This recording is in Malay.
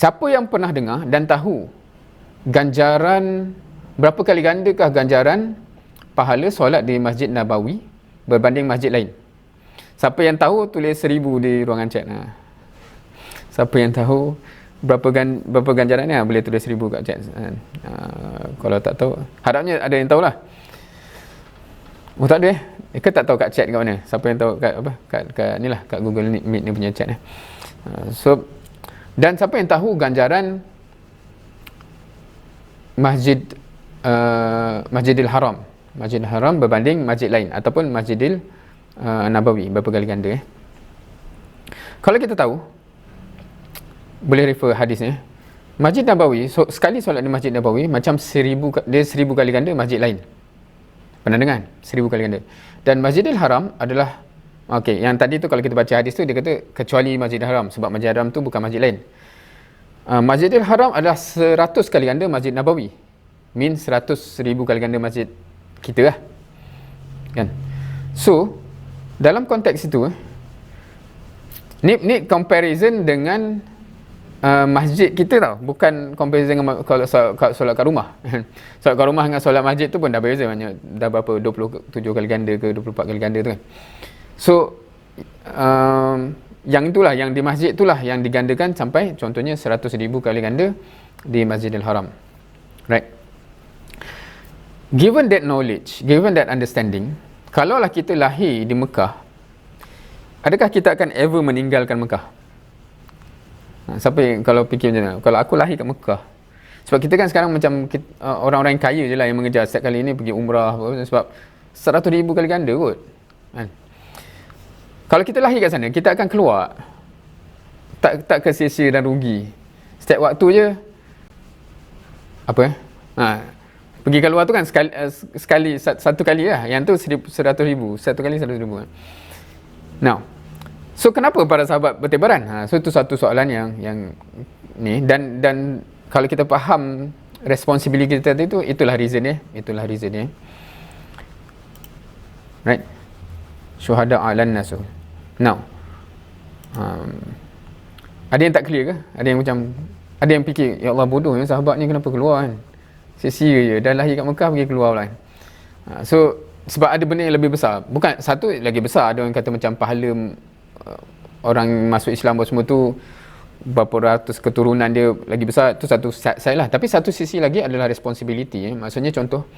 Siapa yang pernah dengar dan tahu ganjaran, berapa kali gandakah ganjaran pahala solat di Masjid Nabawi berbanding masjid lain? Siapa yang tahu tulis 1000 di ruangan chat. Siapa yang tahu berapa ganjaran ni, boleh tulis 1000 kat chat. Kalau tak tahu, harapnya ada yang tahulah. Oh, tak ada ke tak tahu kat chat kat mana? Siapa yang tahu kat apa? Kat ni lah, kat Google Meet ni punya chat. So, dan siapa yang tahu ganjaran Masjidil Haram, Masjidil Haram berbanding masjid lain ataupun Masjidil Nabawi, berapa kali ganda? Kalau kita tahu, boleh refer hadis ni. Masjid Nabawi, sekali solat di Masjid Nabawi macam 1000 kali ganda masjid lain. Pernah dengar? 1000 kali ganda. Dan Masjidil Haram adalah, okey, yang tadi tu kalau kita baca hadis tu dia kata kecuali Masjidil Haram, sebab Masjidil Haram tu bukan masjid lain. Masjidil Haram adalah 100 kali ganda Masjid Nabawi. Mean 100,000 kali ganda masjid kita lah. Kan? So, dalam konteks itu, ni comparison dengan masjid kita tau, bukan comparison dengan kalau solat kat rumah. Solat kat rumah dengan solat masjid tu pun dah berbeza banyak, dah berapa 27 kali ganda ke 24 kali ganda tu kan. So yang itulah, yang di masjid itulah yang digandakan sampai contohnya 100,000 kali ganda di Masjidil Haram. Right? Given that knowledge, given that understanding, kalaulah kita lahir di Mekah, adakah kita akan ever meninggalkan Mekah? Siapa yang kalau fikir macam mana? Kalau aku lahir kat Mekah, sebab kita kan sekarang macam orang-orang yang kaya je lah yang mengejar setiap kali ni pergi umrah sebab 100,000 kali ganda kot kan? Kalau kita lahir kat sana, kita akan keluar tak kesia-sia dan rugi. Setiap waktu je pergi kat luar tu kan sekali satu kali lah, yang tu 100,000, satu kali 100,000 kan? Now, so kenapa para sahabat bertebaran? So itu satu soalan yang ni, dan kalau kita faham responsibility kita itu, itulah reason dia. Right? Syuhada 'alan nas. Now, ada yang tak clear ke? Ada yang fikir, ya Allah, bodoh ya sahabat ni, kenapa keluar kan? Sia-sia je, dah lahir kat Mekah pergi keluar pula kan? So sebab ada benda yang lebih besar. Bukan satu lagi besar, ada orang kata macam pahala orang masuk Islam semua tu berapa ratus keturunan dia lagi besar, tu satu side lah. Tapi satu sisi lagi adalah responsibility. Maksudnya contoh,